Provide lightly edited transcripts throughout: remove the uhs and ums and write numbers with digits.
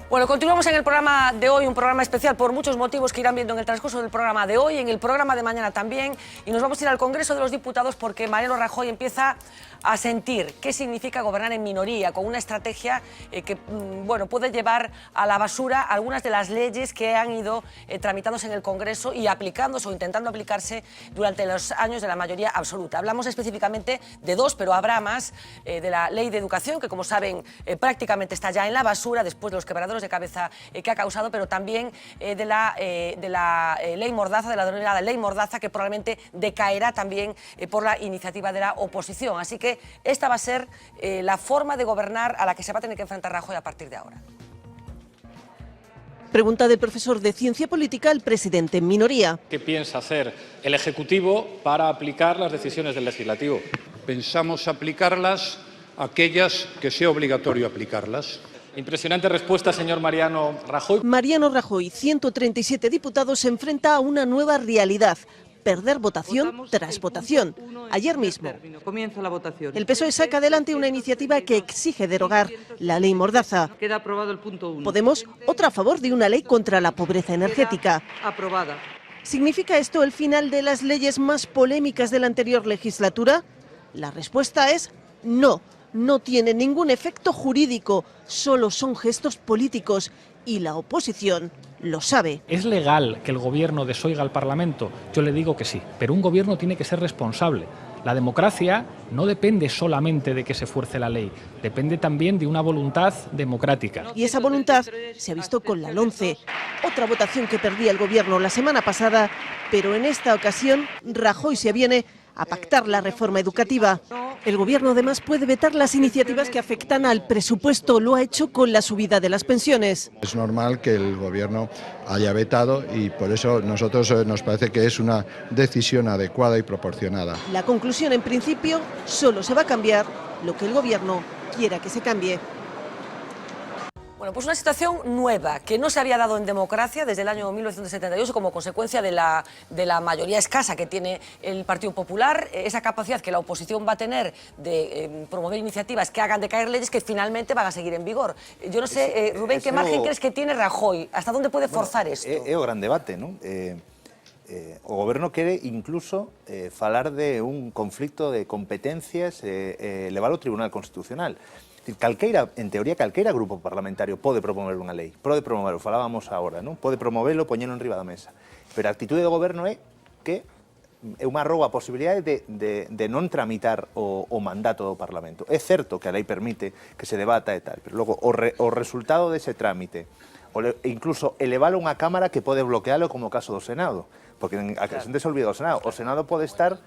Bueno, continuamos en el programa de hoy, un programa especial por muchos motivos que irán viendo en el transcurso del programa de hoy, en el programa de mañana también, y nos vamos a ir al Congreso de los Diputados porque Mariano Rajoy empieza a sentir qué significa gobernar en minoría, con una estrategia que puede llevar a la basura algunas de las leyes que han ido tramitándose en el Congreso y aplicándose o intentando aplicarse durante los años de la mayoría absoluta. Hablamos específicamente de dos, pero habrá más, de la Ley de Educación, que como saben prácticamente está ya en la basura después de los quebraderos de cabeza que ha causado, pero también de la Ley Mordaza, de la denominada Ley Mordaza, que probablemente decaerá también por la iniciativa de la oposición. Así que esta va a ser la forma de gobernar a la que se va a tener que enfrentar Rajoy a partir de ahora. Pregunta del profesor de Ciencia Política al presidente en minoría. ¿Qué piensa hacer el Ejecutivo para aplicar las decisiones del Legislativo? Pensamos aplicarlas, aquellas que sea obligatorio aplicarlas. Impresionante respuesta, señor Mariano Rajoy. Mariano Rajoy, 137 diputados, se enfrenta a una nueva realidad: perder votación tras votación. Ayer mismo, comienza la votación. El PSOE saca adelante una iniciativa que exige derogar la Ley Mordaza. Queda aprobado el punto 1. Podemos, otra a favor de una ley contra la pobreza energética. Aprobada. ¿Significa esto el final de las leyes más polémicas de la anterior legislatura? La respuesta es no. No tiene ningún efecto jurídico, solo son gestos políticos y la oposición lo sabe. ¿Es legal que el gobierno desoiga al Parlamento? Yo le digo que sí, pero un gobierno tiene que ser responsable. La democracia no depende solamente de que se fuerce la ley, depende también de una voluntad democrática. Y esa voluntad se ha visto con la LOMCE, otra votación que perdía el gobierno la semana pasada, pero en esta ocasión Rajoy se aviene a pactar la reforma educativa. El gobierno además puede vetar las iniciativas que afectan al presupuesto, lo ha hecho con la subida de las pensiones. Es normal que el gobierno haya vetado y por eso nosotros nos parece que es una decisión adecuada y proporcionada. La conclusión, en principio, solo se va a cambiar lo que el gobierno quiera que se cambie. Bueno, pues una situación nueva que no se había dado en democracia desde el año 1978 como consecuencia de la mayoría escasa que tiene el Partido Popular, esa capacidad que la oposición va a tener de promover iniciativas que hagan decaer leyes que finalmente van a seguir en vigor. Yo no sé, Rubén, ¿qué margen crees que tiene Rajoy? ¿Hasta dónde puede forzar esto? É o gran debate, non? O goberno quere incluso falar de un conflicto de competencias levar ao Tribunal Constitucional. En teoría, calqueira grupo parlamentario pode promover unha lei, pode promoverlo, falábamos agora, non? Pode promoverlo, poñelo en riba da mesa. Pero a actitude do goberno é que é unha roba a posibilidade de non tramitar o mandato do Parlamento. É certo que a lei permite que se debata e tal, pero logo o resultado dese trámite, incluso elevalo a unha Cámara que pode bloquealo como o caso do Senado, porque a xente se olvida do Senado. O Senado pode estar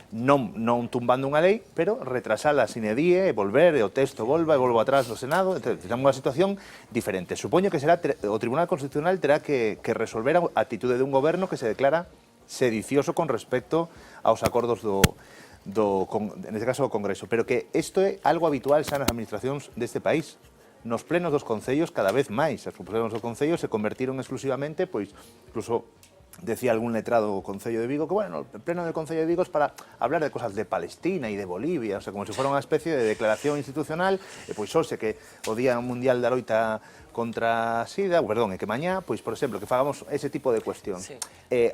non tumbando unha lei, pero retrasala sine die, volver, e o texto volva e volvo atrás do Senado. Entón, temos unha situación diferente. Supoño que será o Tribunal Constitucional terá que resolver a atitude dun goberno que se declara sedicioso con respecto aos acordos neste caso do Congreso, pero que isto é algo habitual xa nas administracións deste país. Nos plenos dos concellos cada vez máis. Os plenos dos concellos se convertiron exclusivamente, pois, incluso decía algún letrado do Concello de Vigo que, bueno, el pleno del Concello de Vigo es para hablar de cosas de Palestina y de Bolivia, o sea, como si fuera unha especie de declaración institucional, e pois hoxe que o Día Mundial da Loita contra a SIDA, perdón, e que mañá, pois, por exemplo, que fagamos ese tipo de cuestión. Sí.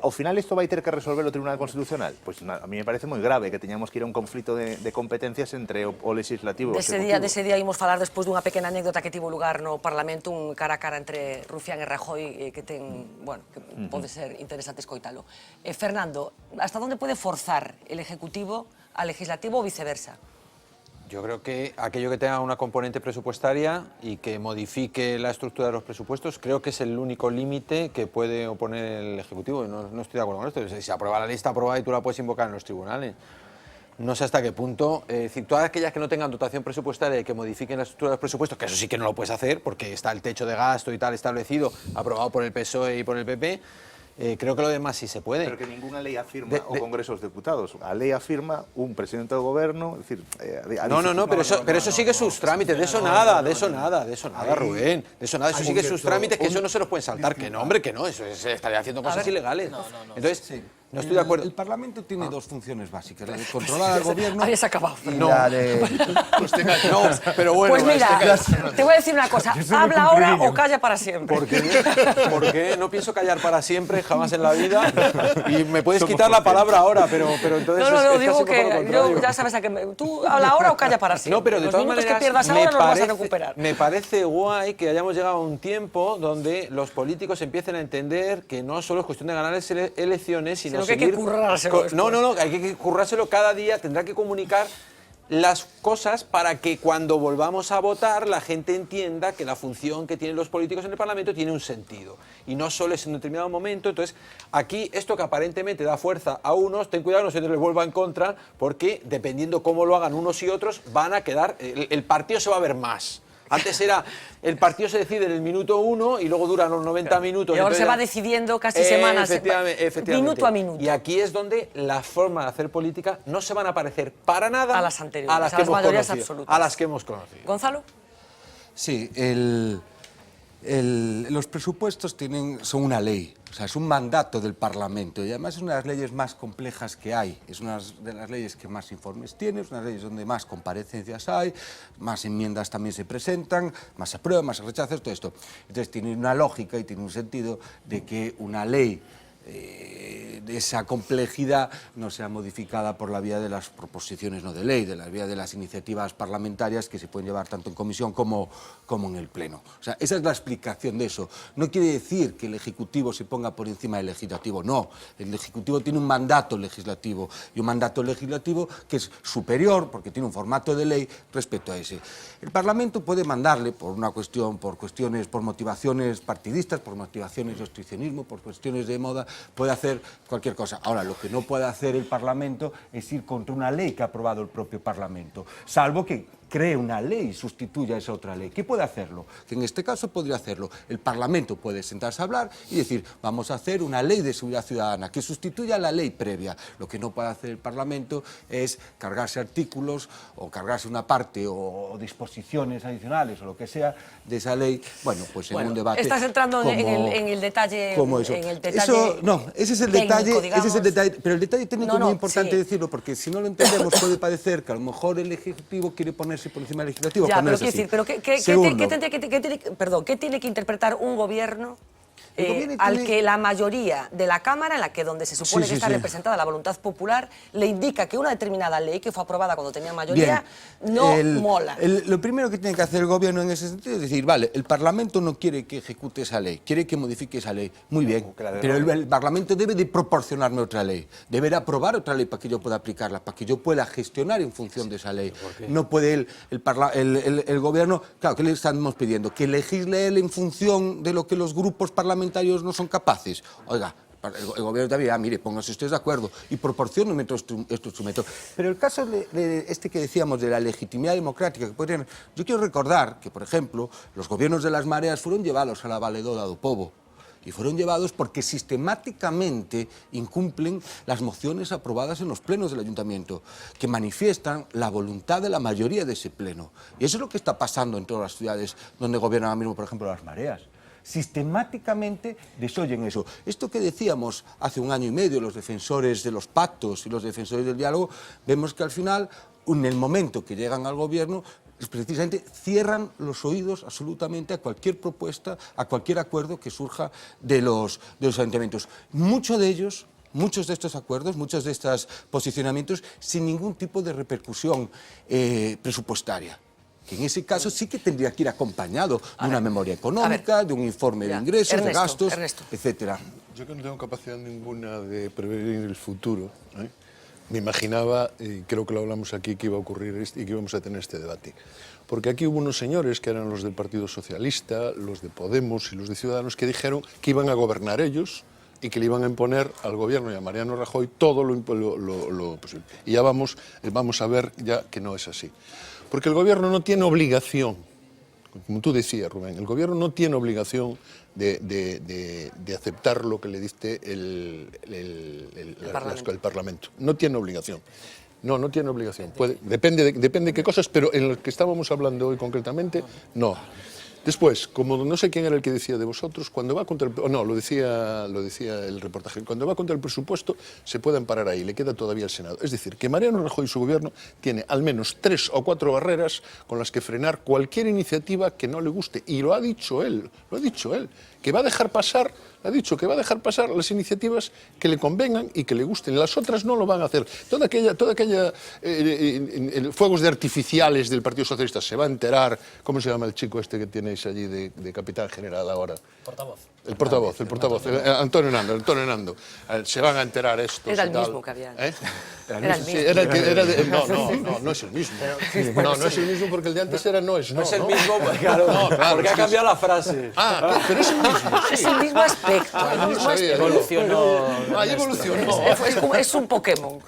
Ao final isto vai ter que resolver o Tribunal Constitucional? Pois a mí me parece moi grave que teñamos que ir a un conflito de competencias entre o Legislativo e o Executivo. Dese día imos falar despois dunha pequena anécdota que tivo lugar no Parlamento, un cara a cara entre Rufián e Rajoy, que ten, bueno, que pode ser interesante escoitalo. Fernando, hasta onde pode forzar el Ejecutivo al Legislativo ou viceversa? Yo creo que aquello que tenga una componente presupuestaria y que modifique la estructura de los presupuestos, creo que es el único límite que puede oponer el Ejecutivo. No estoy de acuerdo con esto. Si se aprueba la lista aprobada y tú la puedes invocar en los tribunales. No sé hasta qué punto. Es decir, todas aquellas que no tengan dotación presupuestaria y que modifiquen la estructura de los presupuestos, que eso sí que no lo puedes hacer porque está el techo de gasto y tal establecido, aprobado por el PSOE y por el PP. Creo que lo demás sí se puede. Pero que ninguna lei afirma o Congreso dos Deputados. A lei afirma un presidente do goberno, es decir... pero eso sigue sus trámites, de eso nada, Rubén. De eso nada, eso sigue sus trámites, que eso no se los pueden saltar. Que no, hombre, que no, eso estaría haciendo cosas ilegales. Entonces, No estoy de acuerdo. El Parlamento tiene dos funciones básicas, la de controlar al gobierno... Habías acabado. No, no, pero bueno... Pues mira, te voy a decir una cosa. Habla ahora o calla para siempre. ¿Por qué? No pienso callar para siempre, jamás en la vida. Y me puedes quitar la palabra ahora, pero entonces... No, digo que yo, ya sabes, tú habla ahora o calla para siempre. No, pero de los todas minutos maneras, que pierdas ahora no los vas a recuperar. Me parece guay que hayamos llegado a un tiempo donde los políticos empiecen a entender que no solo es cuestión de ganar elecciones, sino que hay que currárselo después. No, hay que currárselo cada día, tendrá que comunicar las cosas para que cuando volvamos a votar la gente entienda que la función que tienen los políticos en el Parlamento tiene un sentido y no solo es en un determinado momento. Entonces, aquí esto que aparentemente da fuerza a unos, ten cuidado, no se les vuelva en contra, porque dependiendo cómo lo hagan unos y otros, van a quedar, el partido se va a ver más. Antes era, el partido se decide en el minuto 1 y luego duran los 90 minutos. Y ahora se va decidiendo casi semanas, efectivamente. minuto a minuto. Y aquí es donde la forma de hacer política no se van a parecer para nada a las anteriores, a las que hemos mayorías conocido, absolutas. a las que hemos conocido. ¿Gonzalo? Sí, los presupuestos son una ley, o sea, es un mandato del Parlamento y además es una de las leyes más complejas que hay, es una de las leyes que más informes tiene, es una de las leyes donde más comparecencias hay, más enmiendas también se presentan, más se aprueban, más se rechazan, todo esto. Entonces tiene una lógica y tiene un sentido de que una ley de esa complejidad no sea modificada por la vía de las proposiciones no de ley, de la vía de las iniciativas parlamentarias que se pueden llevar tanto en comisión como en el Pleno. O sea, esa es la explicación de eso. No quiere decir que el Ejecutivo se ponga por encima del Legislativo, no. El Ejecutivo tiene un mandato legislativo y un mandato legislativo que es superior, porque tiene un formato de ley respecto a ese. El Parlamento puede mandarle por motivaciones partidistas, por motivaciones de obstruccionismo, por cuestiones de moda, puede hacer cualquier cosa. Ahora, lo que no puede hacer el Parlamento es ir contra una ley que ha aprobado el propio Parlamento, salvo que cree una ley y sustituya esa otra ley. ¿Qué puede hacerlo? Que en este caso podría hacerlo. El Parlamento puede sentarse a hablar y decir, vamos a hacer una ley de seguridad ciudadana que sustituya la ley previa. Lo que no puede hacer el Parlamento es cargarse artículos o cargarse una parte o disposiciones adicionales o lo que sea de esa ley, pues en un debate. Estás entrando en el detalle. Como eso. Ese es el técnico, detalle, pero el detalle técnico es muy importante decirlo, porque si no lo entendemos puede parecer que a lo mejor el Ejecutivo quiere ponerse por encima del Legislativo. Ya, pero ¿qué tiene que interpretar un gobierno al que la mayoría de la Cámara, en la que donde se supone que está representada la voluntad popular, le indica que una determinada ley que fue aprobada cuando tenía mayoría mola? Lo primero que tiene que hacer el gobierno en ese sentido es decir, vale, el Parlamento no quiere que ejecute esa ley, quiere que modifique esa ley, muy bien, pero el Parlamento debe de proporcionarme otra ley, deberá aprobar otra ley para que yo pueda aplicarla, para que yo pueda gestionar en función de esa ley. No puede el gobierno, claro, ¿qué le estamos pidiendo? Que legisle él en función de lo que los grupos parlamentarios no son capaces. Oiga, el gobierno también, mire, pónganse ustedes de acuerdo y proporcionen estos instrumentos. Pero el caso de este que decíamos de la legitimidad democrática que puede tener, yo quiero recordar que, por ejemplo, los gobiernos de las mareas fueron llevados a la valedora do Pobo. Y fueron llevados porque sistemáticamente incumplen las mociones aprobadas en los plenos del Ayuntamiento, que manifiestan la voluntad de la mayoría de ese pleno. Y eso es lo que está pasando en todas las ciudades donde gobiernan ahora mismo, por ejemplo, las mareas. Sistemáticamente desoyen eso. Esto que decíamos hace un año y medio, los defensores de los pactos y los defensores del diálogo, vemos que al final, en el momento que llegan al gobierno, precisamente cierran los oídos absolutamente a cualquier propuesta, a cualquier acuerdo que surja de los ayuntamientos. Muchos de estos acuerdos, muchos de estos posicionamientos, sin ningún tipo de repercusión presupuestaria. Que en ese caso sí que tendría que ir acompañado de una memoria económica, de un informe de ingresos, de gastos, etcétera. Yo que no tengo capacidad ninguna de prever el futuro, me imaginaba, y creo que lo hablamos aquí, que iba a ocurrir y que íbamos a tener este debate. Porque aquí hubo unos señores que eran los del Partido Socialista, los de Podemos y los de Ciudadanos que dijeron que iban a gobernar ellos y que le iban a imponer al gobierno y a Mariano Rajoy todo lo posible. Y ya vamos a ver ya que no es así. Porque el gobierno no tiene obligación, como tú decías, Rubén, el gobierno no tiene obligación de aceptar lo que le dicte el Parlamento. No tiene obligación. No tiene obligación. Depende de qué cosas, pero en lo que estábamos hablando hoy concretamente, no. Después, como no sé quién era el que decía de vosotros, cuando va contra el... No, lo decía el reportaje. Cuando va contra el presupuesto, se puede amparar ahí, le queda todavía el Senado. Es decir, que Mariano Rajoy y su gobierno tiene al menos 3 o 4 barreras con las que frenar cualquier iniciativa que no le guste. Y lo ha dicho él, que va a dejar pasar... Ha dicho que va a dejar pasar las iniciativas que le convengan y que le gusten. Las otras no lo van a hacer. Toda aquella fuegos de artificiales del Partido Socialista se va a enterar. ¿Cómo se llama el chico este que tenéis allí de capitán general ahora? Portavoz. El portavoz. Antonio Nando. Se van a enterar estos. Era el mismo que había. Era el mismo. No es el mismo. No es el mismo porque el de antes era no es el mismo, claro, porque ha cambiado la frase. Pero es el mismo. Es el mismo aspecto. Evolucionó. Es un Pokémon.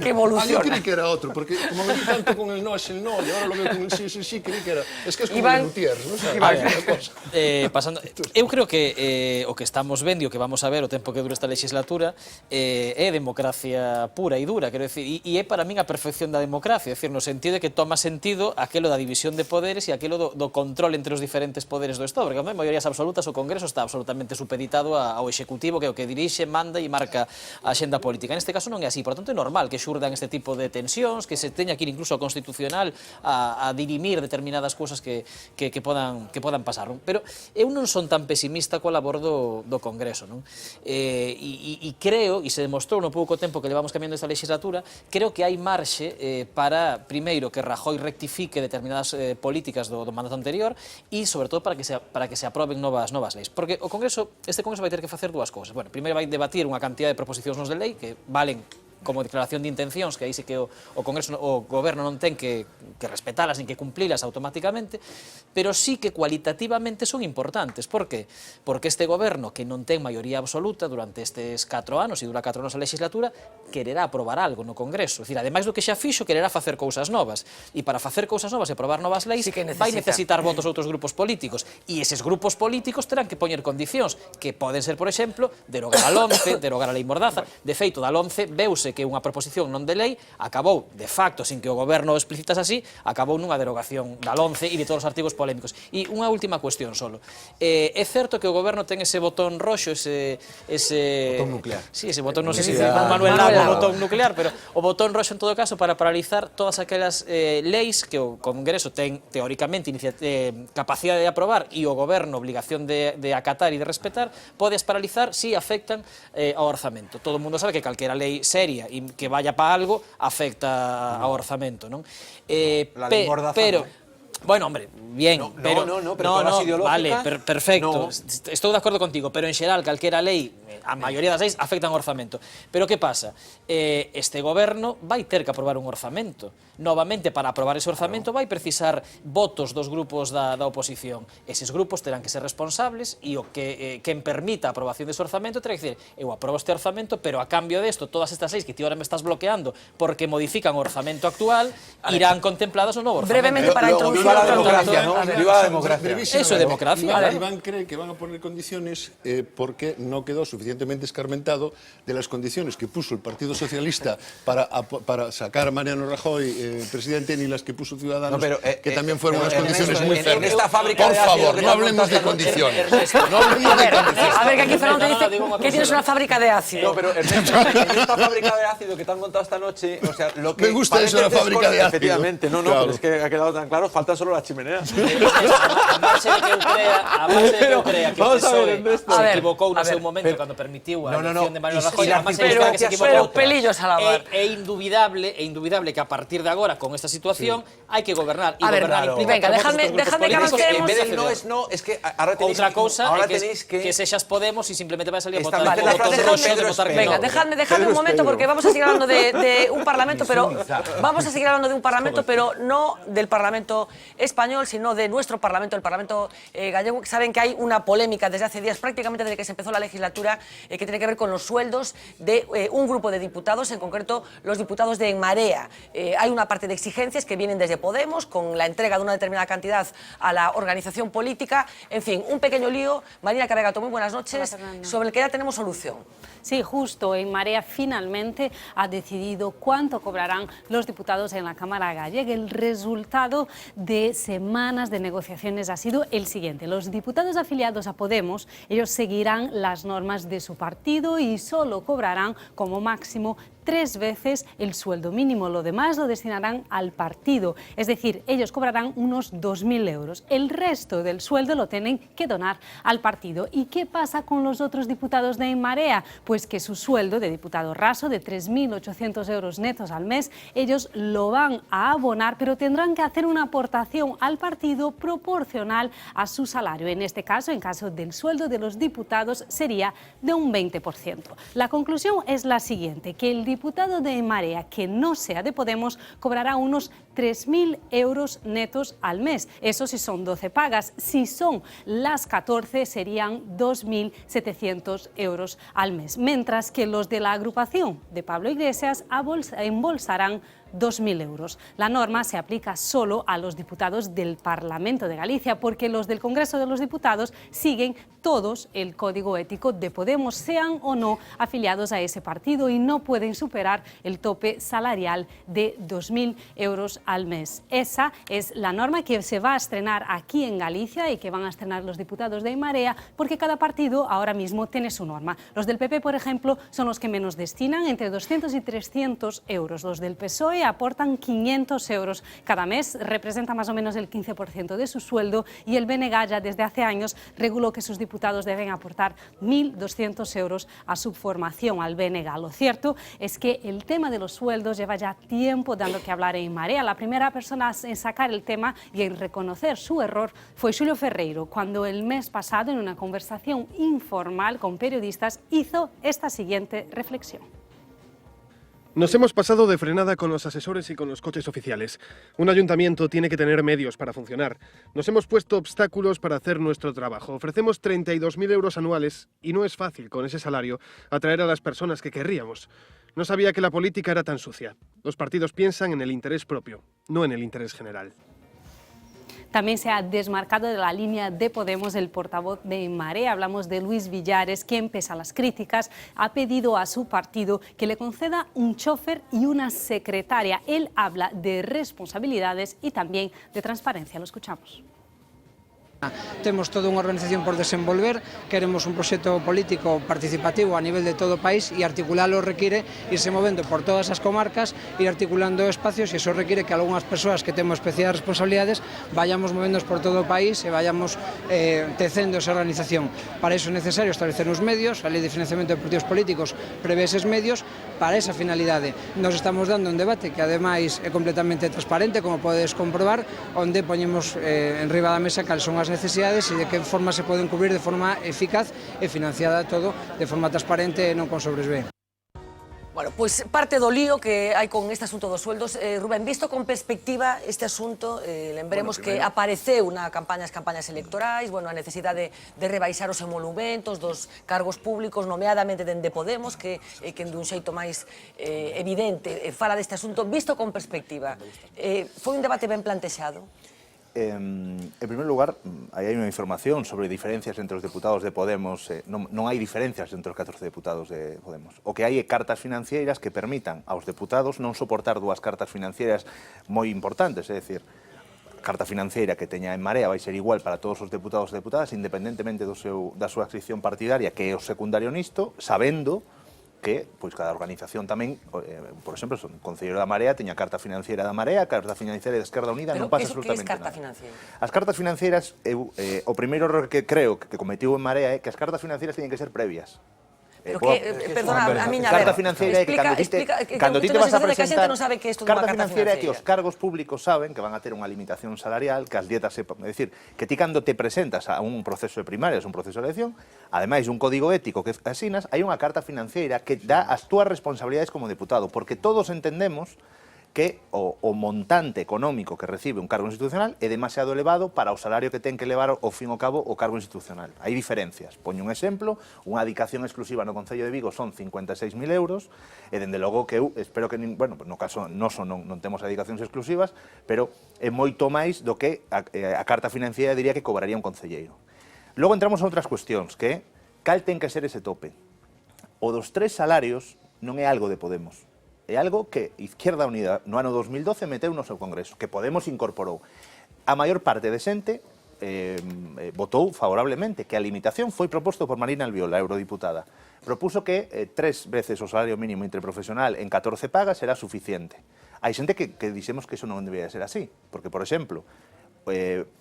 Que evoluciona. Yo creí que era otro, porque como me di tanto con el no es el no, y ahora lo veo con el sí, creí que era... Es que es como el Lutiers, non sabes? Pasando, eu creo que o que estamos vendo e o que vamos a ver o tempo que dura esta legislatura é democracia pura e dura, quero decir, e é para min a perfección da democracia, é dicir, no sentido de que toma sentido aquelo da división de poderes e aquelo do control entre os diferentes poderes do Estado, porque cando hai maiorías absolutas o Congreso está absolutamente supeditado ao Executivo, que é o que dirixe, manda e marca a axenda política. Neste caso non é así, por tanto é normal que xurdan este tipo de tensións, que se teña que ir incluso ao Constitucional a dirimir determinadas cousas que podan pasar, non? Pero eu non son tan pesimista coa labor do Congreso, non? E creo, e se demostrou no pouco tempo que levamos cambiando esta legislatura, creo que hai marxe para, primeiro, que Rajoy rectifique determinadas políticas do mandato anterior e, sobre todo, para que se aproben novas leis. Porque este Congreso vai ter que facer dúas cousas. Bueno, primeiro vai debatir unha cantidad de proposicións de lei que valen como declaración de intencións, que aí sí que o Congreso, o Goberno non ten que respetalas nin que cumplilas automáticamente, pero sí que cualitativamente son importantes. Por qué? Porque este Goberno, que non ten maioría absoluta durante estes 4 anos, e dura 4 anos a legislatura, quererá aprobar algo no Congreso. É dicir, ademais do que xa fixo, quererá facer cousas novas. E para facer cousas novas e aprobar novas leis, vai necesitar votos de outros grupos políticos. E eses grupos políticos terán que poñer condicións, que poden ser, por exemplo, derogar a LOMCE, derogar a lei Mordaza. De feito, da LOMCE veuse que unha proposición non de lei acabou, de facto, sin que o Goberno o explicitase así, acabou nunha derogación da LOMCE e de todos os artigos polémicos. E unha última cuestión solo. É certo que o Goberno ten ese botón roxo, ese botón nuclear. Sí, ese botón, non sei se dice Manuel Lago, botón nuclear, pero o botón roxo en todo caso para paralizar todas aquelas leis que o Congreso ten teóricamente capacidade de aprobar e o Goberno obligación de acatar e de respetar, podes paralizar si afectan ao orzamento. Todo o mundo sabe que calquera lei seria e que vaya para algo afecta ao orzamento, non? Pero bueno, hombre, bien, pero todas ideológicas... Vale, perfecto, estou de acordo contigo, pero en xeral, calquera lei, a maioría das leis afectan ao orzamento. Pero que pasa? Este Goberno vai ter que aprobar un orzamento. Novamente, para aprobar ese orzamento vai precisar votos dos grupos da oposición. Eses grupos terán que ser responsables e o que quen permita a aprobación dese orzamento terá que dicir, eu aprobo este orzamento, pero a cambio desto, todas estas leis que ti ahora me estás bloqueando porque modifican o orzamento actual, irán contempladas no novo orzamento. Brevemente, para introducir viva la democracia, ¿no? Viva la democracia. Eso es democracia. Iván cree que van a poner condiciones porque no quedó suficientemente escarmentado de las condiciones que puso el Partido Socialista para sacar a Mariano Rajoy presidente, ni las que puso Ciudadanos, que también fueron unas condiciones muy férreas. Por favor, no hablemos de condiciones. A ver, que aquí Fernando te dice que tienes una fábrica de ácido. No, pero en esta fábrica de ácido que te han montado esta noche, o sea, lo que... Me gusta eso, la fábrica de ácido. Efectivamente, no, pero es que ha quedado tan claro, faltan solo las chimeneas. A base de que eu crea que o PSOE se equivocou no seu momento cando permitiu a elección de Mariano Rajoy, pero pelillos a lavar. É indubidable que a partir de agora, con esta situación, hai que gobernar. A ver, venga, dejadme que avancemos. En vez del no es no, es que ahora tenéis outra cousa é que sexas Podemos e simplemente vais salir a votar Venga, dejadme un momento porque vamos a seguir hablando de un parlamento, pero no del Parlamento español, sino de nuestro Parlamento, el Parlamento gallego. Saben que hay una polémica desde hace días, prácticamente desde que se empezó la legislatura, que tiene que ver con los sueldos de un grupo de diputados, en concreto los diputados de En Marea. Hay una parte de exigencias que vienen desde Podemos, con la entrega de una determinada cantidad a la organización política. En fin, un pequeño lío. Marina Carregato, muy buenas noches, sobre el que ya tenemos solución. Sí, justo. En Marea finalmente ha decidido cuánto cobrarán los diputados en la Cámara gallega. El resultado de de semanas de negociaciones ha sido el siguiente. Los diputados afiliados a Podemos, ellos seguirán las normas de su partido y solo cobrarán como máximo 3 veces el sueldo mínimo. Lo demás lo destinarán al partido. Es decir, ellos cobrarán unos 2.000 euros. El resto del sueldo lo tienen que donar al partido. ¿Y qué pasa con los otros diputados de En Marea? Pues que su sueldo de diputado raso de 3.800 euros netos al mes, ellos lo van a abonar, pero tendrán que hacer una aportación al partido proporcional a su salario. En este caso, en caso del sueldo de los diputados, sería de un 20%. La conclusión es la siguiente, que el diputado de En Marea que no sea de Podemos cobrará unos 3.000 euros netos al mes. Eso si son 12 pagas. Si son las 14 serían 2.700 euros al mes. Mientras que los de la agrupación de Pablo Iglesias embolsarán 2.000 euros. La norma se aplica solo a los diputados del Parlamento de Galicia, porque los del Congreso de los Diputados siguen todos el código ético de Podemos, sean o no afiliados a ese partido, y no pueden superar el tope salarial de 2.000 euros al mes. Esa es la norma que se va a estrenar aquí en Galicia y que van a estrenar los diputados de En Marea, porque cada partido ahora mismo tiene su norma. Los del PP, por ejemplo, son los que menos destinan, entre 200 y 300 euros. Los del PSOE aportan 500 euros cada mes, representa más o menos el 15% de su sueldo, y el BNG ya desde hace años reguló que sus diputados deben aportar 1.200 euros a su formación al BNG. Lo cierto es que el tema de los sueldos lleva ya tiempo dando que hablar en Marea. La primera persona en sacar el tema y en reconocer su error fue Xulio Ferreiro, cuando el mes pasado, en una conversación informal con periodistas, hizo esta siguiente reflexión. Nos hemos pasado de frenada con los asesores y con los coches oficiales. Un ayuntamiento tiene que tener medios para funcionar. Nos hemos puesto obstáculos para hacer nuestro trabajo. Ofrecemos 32.000 euros anuales y no es fácil, con ese salario, atraer a las personas que querríamos. No sabía que la política era tan sucia. Los partidos piensan en el interés propio, no en el interés general. También se ha desmarcado de la línea de Podemos el portavoz de En Marea. Hablamos de Luis Villares, quien, pese a las críticas, ha pedido a su partido que le conceda un chofer y una secretaria. Él habla de responsabilidades y también de transparencia. Lo escuchamos. Temos toda unha organización por desenvolver, queremos un proxecto político participativo a nivel de todo o país, e articulalo require irse movendo por todas as comarcas, ir articulando espacios, e iso require que algunhas persoas que temos especiais responsabilidades vayamos movéndonos por todo o país e vayamos tecendo esa organización. Para iso é necesario establecer uns medios, a Lei de Financiamento de Partidos Políticos prevé eses medios para esa finalidade. Nos estamos dando un debate que ademais é completamente transparente, como podes comprobar, onde poñemos en riba da mesa cales son as necesidades e de que forma se poden cubrir de forma eficaz e financiada todo de forma transparente e non con sobresvé. Bueno, pues parte do lío que hai con este asunto dos sueldos. Rubén, visto con perspectiva este asunto, lembremos que apareceu na campañas electorais, bueno, a necesidade de rebaixar os emolumentos dos cargos públicos, nomeadamente dende Podemos, que dun xeito máis evidente fala deste asunto. Visto con perspectiva, foi un debate ben plantexado? En primer lugar, aí hai unha información sobre diferencias entre os deputados de Podemos. Non hai diferencias entre os 14 deputados de Podemos. O que hai é cartas financieras que permitan aos deputados non soportar dúas cartas financieras moi importantes, é dicir, carta financiera que teña En Marea vai ser igual para todos os deputados e deputadas, independentemente da súa adscripción partidaria, que é o secundario nisto, sabendo que pois cada organización tamén, por exemplo, o Concelleiro da Marea teña carta financiera da Marea, carta financiera da Esquerda Unida, non pasa absolutamente nada. Pero que é carta financiera? As cartas financieras, o primeiro error que creo que cometiu En Marea é que as cartas financieras teñen que ser previas. Pero que, perdona, a miña carta financiera é que cando ti te vas a presentar, carta financiera é que os cargos públicos saben que van a ter unha limitación salarial, que as dietas é dicir, que ti cando te presentas a un proceso de primarias, un proceso de elección, ademais dun código ético que asinas, hai unha carta financiera que dá as túas responsabilidades como deputado, porque todos entendemos que o montante económico que recibe un cargo institucional é demasiado elevado para o salario que ten que levar ao fin ao cabo o cargo institucional. Hai diferencias. Poño un exemplo, unha adicación exclusiva no Concello de Vigo son 56.000 euros, e dende logo que eu espero que, bueno, no caso noso non temos adicacións exclusivas, pero é moito máis do que a carta financiera diría que cobraría un concelleiro. Logo entramos a outras cuestións, que cal ten que ser ese tope. O dos 3 salarios non é algo de Podemos. É algo que Izquierda Unida no ano 2012 meteu no seu Congreso, que Podemos incorporou. a maior parte de xente votou favorablemente, que a limitación foi proposto por Marina Albiol, a eurodiputada. Propuso que 3 veces o salario mínimo interprofesional en 14 pagas era suficiente. Hai xente que dixemos que eso non debería ser así, porque, por exemplo,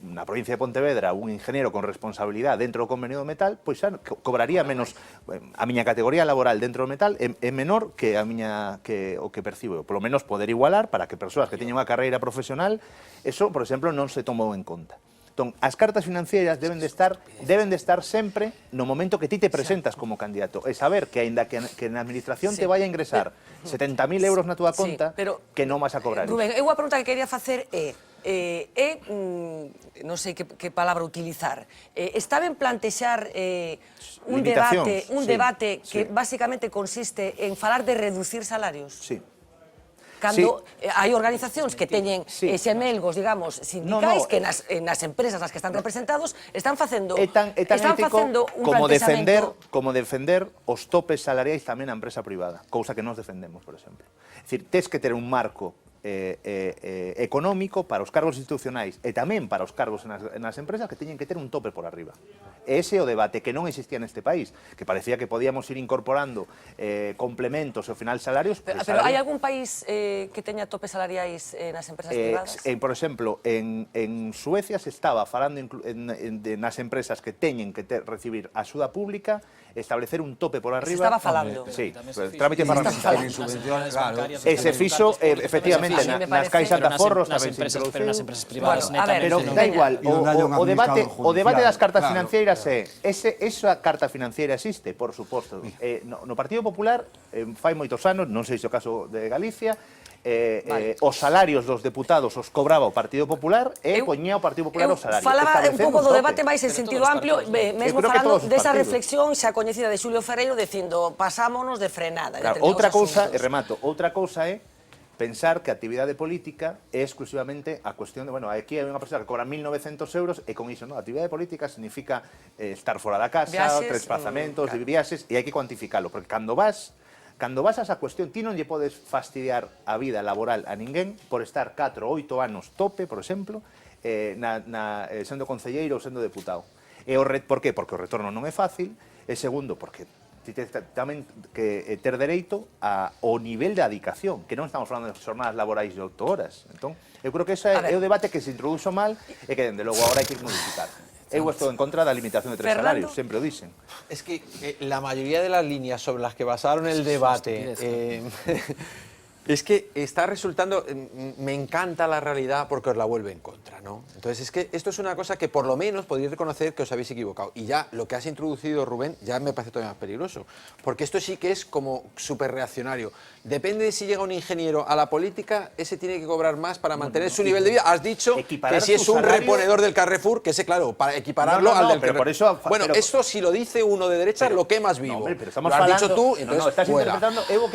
na provincia de Pontevedra un ingeniero con responsabilidade dentro do convenio do metal pois xa cobraría menos, a miña categoría laboral dentro do metal é menor que o que percibo, polo menos poder igualar para que persoas que teñen unha carreira profesional, eso, por exemplo, non se tomou en conta. Entón, as cartas financieras deben de estar sempre no momento que ti te presentas como candidato, e saber que aínda que na administración te vai a ingresar 70.000 euros na túa conta, que non vas a cobrar. Rubén, eu a pregunta que quería facer non sei que palabra utilizar, está ben plantexar un debate que basicamente consiste en falar de reducir salarios? Sí. Cando hai organizacións que teñen xemelgos, digamos, sindicais que nas empresas nas que están representados están facendo un plantexamento... Como defender os topes salariais tamén na empresa privada, cousa que nós defendemos, por exemplo. É dicir, tes que ter un marco económico para os cargos institucionais e tamén para os cargos nas empresas que teñen que ter un tope por arriba. Ese é o debate que non existía neste país, que parecía que podíamos ir incorporando complementos e ao final salarios. Pero hai algún país que teña topes salariais nas empresas privadas? Por exemplo, en Suecia se estaba falando nas empresas que teñen que recibir axuda pública, establecer un tope por arriba. Se estaba falando. Sí, trámite parlamentario. E se fixo, efectivamente, nas caixas de aforros tamén se introduciu. Pero nas empresas privadas Pero da igual, o debate das cartas financeiras esa carta financiera existe, por suposto. No Partido Popular, fai moitos anos, non sei se o caso de Galicia, os salarios dos deputados os cobraba o Partido Popular e poñía o Partido Popular os salarios. Falaba un pouco do debate máis en sentido amplio, mesmo falando desa reflexión xa coñecida de Xulio Ferreiro dicindo pasámonos de frenada. Outra cousa, e remato, outra cousa é pensar que a actividade política é exclusivamente a cuestión de, bueno, aquí hai unha persona que cobra 1.900 euros e con iso, non, a actividade política significa estar fora da casa, desplazamentos, viaxes, e hai que cuantificalo, porque cando vas a esa cuestión, ti non lle podes fastidiar a vida laboral a ninguén por estar 4 ou 8 anos tope, por exemplo, sendo concelleiro ou sendo deputado. Por qué? Porque o retorno non é fácil, e segundo, porque ti tamén que ter dereito ao nivel de adicación, que non estamos falando de jornadas laborais de 8 horas. Entón, eu creo que ese é o debate que se introduxo mal e que, dende logo, agora hai que modificar. Eu estou en contra da limitación de 3 salarios, sempre o dicen. Es que la mayoría de las líneas sobre las que basaron el debate es que está resultando, me encanta la realidad porque os la vuelve en contra, ¿no? Entonces es que esto es una cosa que por lo menos podéis reconocer que os habéis equivocado. Y ya lo que has introducido, Rubén, ya me parece todavía más peligroso. Porque esto sí que es como súper reaccionario. Depende de si llega un ingeniero a la política, ese tiene que cobrar más para mantener su nivel de vida. Has dicho que si es un reponedor del Carrefour, que ese, claro, para equipararlo al del Carrefour. Bueno, esto si lo dice uno de derecha, lo quemas vivo. Lo has dicho tú, entonces fuera.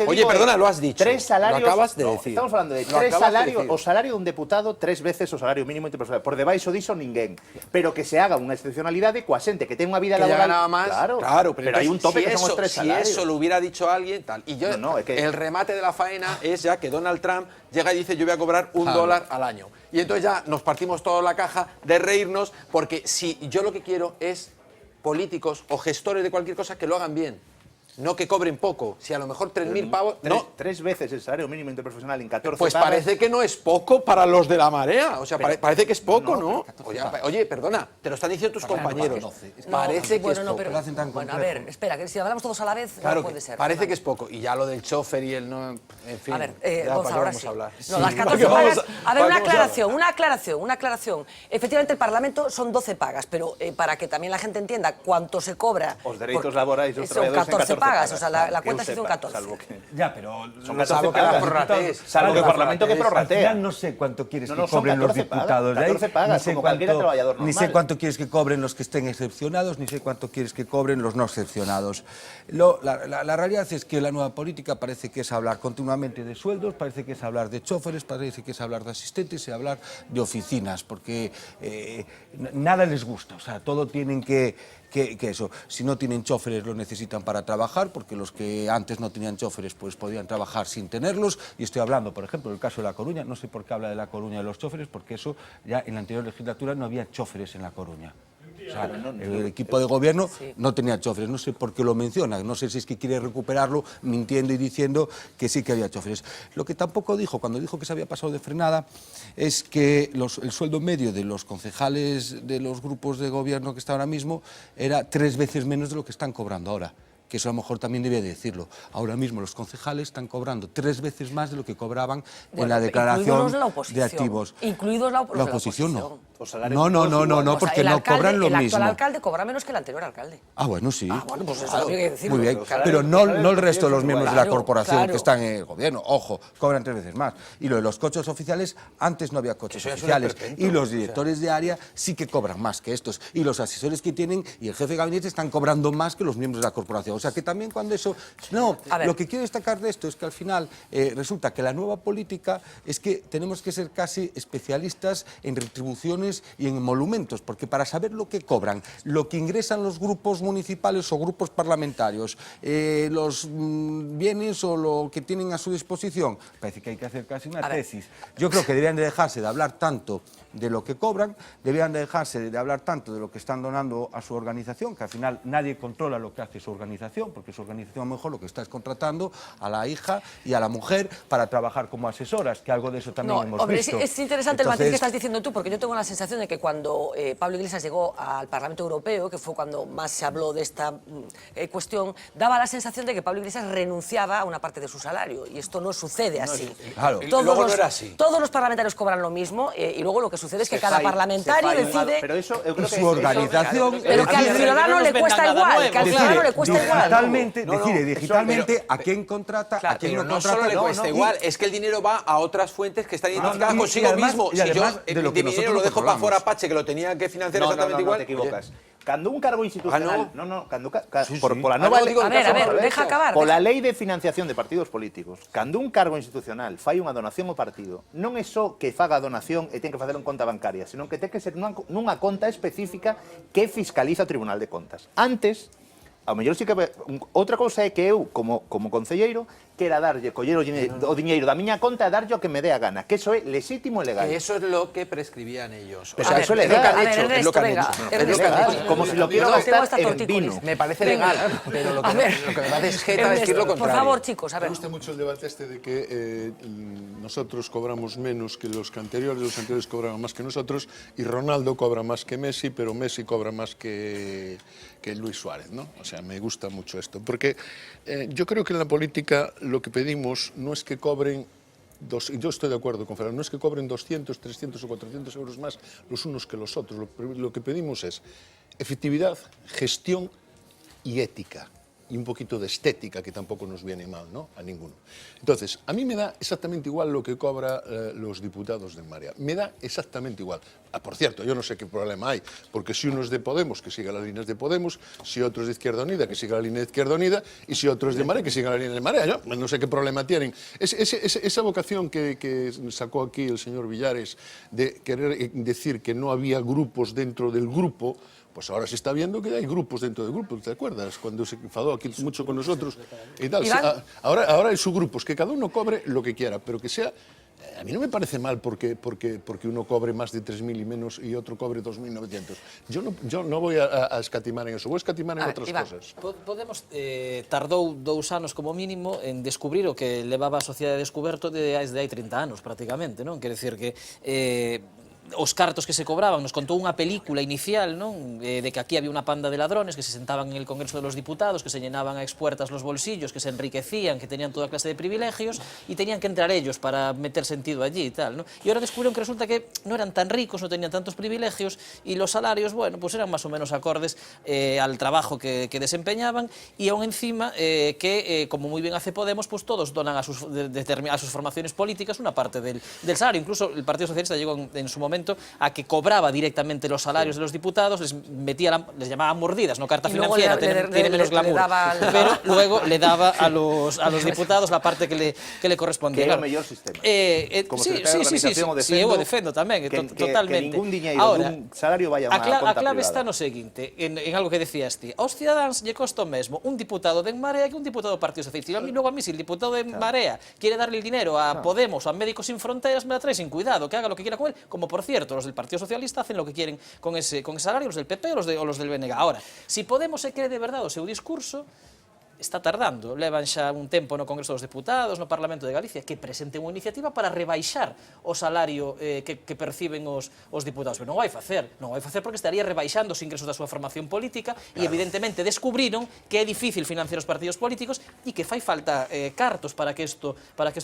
Oye, perdona, lo has dicho. 3 salarios. Acabas de decir. Estamos falando de 3 salarios, o salario dun deputado 3 veces o salario mínimo interprofesional. Por debaixo diso ninguén. Pero que se haga unha excepcionalidade coa xente que ten unha vida laboral. Que ganaba más. Claro, pero hai un tope que son os 3 salarios. Si eso lo hubiera dicho alguien, tal. Y yo, el remate de la faena es ya que Donald Trump llega y dice yo voy a cobrar $1 al año. Y entonces ya nos partimos toda la caja de reírnos porque si yo lo que quiero es políticos o gestores de cualquier cosa que lo hagan bien. No que cobren poco, si a lo mejor 3.000 pavos... No. 3 veces el salario mínimo interprofesional en 14 pues pagas. Parece que no es poco para los de la marea. O sea, parece que es poco, ¿no? Oye, perdona, te lo están diciendo tus compañeros. Parece que es poco. Bueno, a ver, espera, que si hablamos todos a la vez, claro, no puede ser. Parece que es poco. Y ya lo del chofer y el no... En fin, a ver, Gonzalo, ahora sí. No, las 14 pagas... A ver, una aclaración. Efectivamente, el Parlamento son 12 pagas, pero para que también la gente entienda cuánto se cobra... Os derechos laborais dos son 14 pagas, o sea, la cuenta se hizo 14. Ya, pero... Son 14 pagas. Salvo que el Parlamento que prorratea. Al final no sé cuánto quieres que cobren los diputados. 14 pagas, como cualquier trabajador normal. Ni sé cuánto quieres que cobren los que estén excepcionados, ni sé cuánto quieres que cobren los no excepcionados. La realidad es que la nueva política parece que es hablar continuamente de sueldos, parece que es hablar de choferes, parece que es hablar de asistentes y hablar de oficinas, porque nada les gusta. O sea, todo tienen que que eso. Si no tienen choferes, lo necesitan para trabajar, porque los que antes no tenían choferes, pues podían trabajar sin tenerlos. Y estoy hablando, por ejemplo, del caso de La Coruña. No sé por qué habla de La Coruña de los choferes, porque eso ya en la anterior legislatura no había choferes en La Coruña. O sea, el equipo de gobierno no tenía choferes, no sé por qué lo menciona, no sé si es que quiere recuperarlo mintiendo y diciendo que sí que había choferes. Lo que tampoco dijo, cuando dijo que se había pasado de frenada, es que el sueldo medio de los concejales de los grupos de gobierno que está ahora mismo era 3 veces menos de lo que están cobrando ahora. Que eso a lo mejor también debe decirlo. Ahora mismo los concejales están cobrando 3 veces más de lo que cobraban en la declaración de activos. Incluidos la oposición no. No, porque no cobran lo mismo. El actual alcalde cobra menos que el anterior alcalde. Ah, bueno, sí. Ah, bueno, pues eso habría que decirlo. Muy bien, pero no el resto de los miembros de la corporación que están en el gobierno. Ojo, cobran 3 veces más. Y lo de los coches oficiales, antes no había coches oficiales. Y los directores de área sí que cobran más que estos. Y los asesores que tienen y el jefe de gabinete están cobrando más que los miembros de la corporación. O sea que también cuando eso... No, lo que quiero destacar de esto es que al final resulta que la nueva política es que tenemos que ser casi especialistas en retribuciones y en emolumentos, porque para saber lo que cobran, lo que ingresan los grupos municipales o grupos parlamentarios, los bienes o lo que tienen a su disposición, parece que hay que hacer casi una tesis. Yo creo que deberían de dejarse de hablar tanto de lo que cobran, deberían de dejarse de hablar tanto de lo que están donando a su organización, que al final nadie controla lo que hace su organización, porque su organización a lo mejor lo que está es contratando a la hija y a la mujer para trabajar como asesoras, que algo de eso también hemos visto. Es interesante el matiz que estás diciendo tú, porque yo tengo la sensación de que cuando Pablo Iglesias llegó al Parlamento Europeo, que fue cuando más se habló de esta cuestión, daba la sensación de que Pablo Iglesias renunciaba a una parte de su salario, y esto no sucede así. Claro. Todos los parlamentarios cobran lo mismo, y luego lo que sucede es que cada parlamentario decide... Pero eso, yo creo que su organización... Pero que al ciudadano le cuesta igual, que al ciudadano le cuesta igual. Digitalmente, ¿a quién contrata? ¿A quién no contrata? No solo le cuesta igual, es que el dinero va a otras fuentes que están identificadas consigo mismo. Si yo de mi dinero lo dejo para fuera Pache, que lo tenía que financiar exactamente igual... No, te equivocas. Cuando un cargo institucional... Por la nueva lei... A ver, deja acabar. Por la lei de financiación de partidos políticos, cando un cargo institucional fai unha donación ao partido, non é só que faga a donación e ten que facelo en conta bancaria, senón que ten que ser nunha conta específica que fiscaliza o Tribunal de Contas. Antes, ao mellor sí que... Outra cousa é que eu, como concelleiro, quera darlle, coller o diñeiro da miña conta e darlle o que me dé a gana, que eso é legítimo e legal. Que eso es lo que prescribían ellos. Pues eso es legal. Es lo que han hecho. Es lo que han hecho. Como si lo quiero gastar en vino. Me parece legal, pero lo que me va a desjeta es decir lo contrario. Por favor, chicos, a ver. Me gusta mucho el debate este de que nosotros cobramos menos que los anteriores cobraban más que nosotros, y Ronaldo cobra más que Messi, pero Messi cobra más que Luis Suárez, ¿no? O sea, me gusta mucho esto, porque yo creo que en la política lo que pedimos no es que cobren, yo estoy de acuerdo con Fernando, no es que cobren 200, 300 o 400 euros más los unos que los otros, lo que pedimos es efectividad, gestión y ética. Y un poquito de estética, que tampoco nos viene mal, ¿no? A ninguno. Entonces, a mí me da exactamente igual lo que cobra los diputados de Marea. Me da exactamente igual. Por cierto, yo no sé qué problema hay, porque si uno es de Podemos, que siga las líneas de Podemos, si otro es de Izquierda Unida, que siga la línea de Izquierda Unida, y si otro es de Marea, que siga la línea de Marea. Yo no sé qué problema tienen. Esa vocación que sacó aquí el señor Villares de querer decir que no había grupos dentro del grupo, pues ahora se está viendo que hay grupos dentro de grupos, ¿te acuerdas? Cuando se enfadó aquí mucho con nosotros y tal. Ahora hay subgrupos, que cada uno cobre lo que quiera, pero que sea... A mí no me parece mal porque uno cobre más de 3.000 y menos y otro cobre 2.900. Yo no voy a escatimar en eso, voy a escatimar en otras cosas. Podemos tardou 2 anos como mínimo en descubrir o que levaba a sociedade descuberto desde hai 30 anos prácticamente, non? Quer decir que os cartos que se cobraban, nos contou unha película inicial, non? De que aquí había unha panda de ladrones que se sentaban en el Congreso de los Diputados, que se llenaban a expuertas los bolsillos, que se enriquecían, que tenían toda clase de privilegios y tenían que entrar ellos para meter sentido allí y tal, ¿no? Y ahora descubrieron que resulta que no eran tan ricos, no tenían tantos privilegios y los salarios, bueno, pues eran más o menos acordes al trabajo que desempeñaban, y aún encima que, como muy bien hace Podemos, pues todos donan a sus formaciones políticas una parte del salario. Incluso el Partido Socialista llegó en su momento momento a que cobraba directamente los salarios de los diputados, les llamaban mordidas, no carta financiera, tiene menos glamour, pero luego le daba a los diputados la parte que le correspondía. Que é o mellor sistema. Como secretario de organización eu o defendo tamén, totalmente. Que ningún diñeiro dun salario vaya a unha conta privada. A clave está no seguinte, en algo que decías ti. Aos cidadáns lle costa o mesmo un diputado de En Marea que un diputado do Partido Socialista. E logo a mí, se el diputado de En Marea quiere darle el dinero a Podemos, a Médicos Sin Fronteras, me la trae sin cuidado, que haga lo que quiera con él, como por cierto, los del Partido Socialista hacen lo que quieren con ese salario, los del PP o los del BNG. Ahora, si Podemos se cree de verdade o seu discurso, está tardando. Levan xa un tempo no Congreso dos Deputados, no Parlamento de Galicia, que presenten unha iniciativa para rebaixar o salario que perciben os diputados. Pero non vai facer porque estaría rebaixando os ingresos da súa formación política e evidentemente descubriron que é difícil financiar os partidos políticos e que fai falta cartos para que isto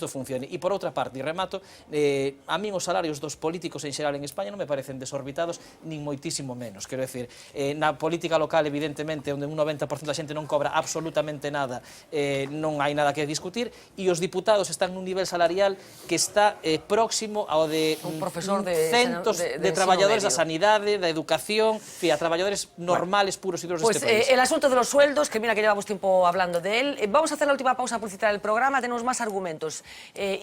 funcione. E por outra parte, e remato, a min os salarios dos políticos en xeral en España non me parecen desorbitados nin moitísimo menos. Quero decir, na política local, evidentemente, onde un 90% da xente non cobra absolutamente nada, non hai nada que discutir, e os diputados están nun nivel salarial que está próximo ao de centos de traballadores da sanidade, da educación, a traballadores normales, puros y duros de este país. El asunto de los sueldos, que mira que llevamos tiempo hablando de él, vamos a hacer la última pausa publicitaria del programa, tenemos más argumentos,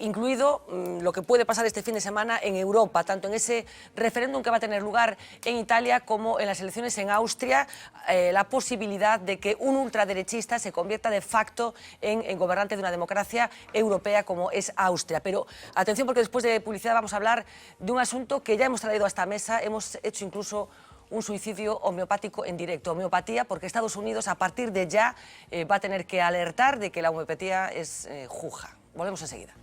incluido lo que puede pasar este fin de semana en Europa, tanto en ese referéndum que va a tener lugar en Italia como en las elecciones en Austria, la posibilidad de que un ultraderechista se convierta de facto en gobernante de una democracia europea como es Austria. Pero atención, porque después de publicidad vamos a hablar de un asunto que ya hemos traído a esta mesa, hemos hecho incluso un suicidio homeopático en directo, homeopatía, porque Estados Unidos a partir de ya va a tener que alertar de que la homeopatía es juja. Volvemos enseguida.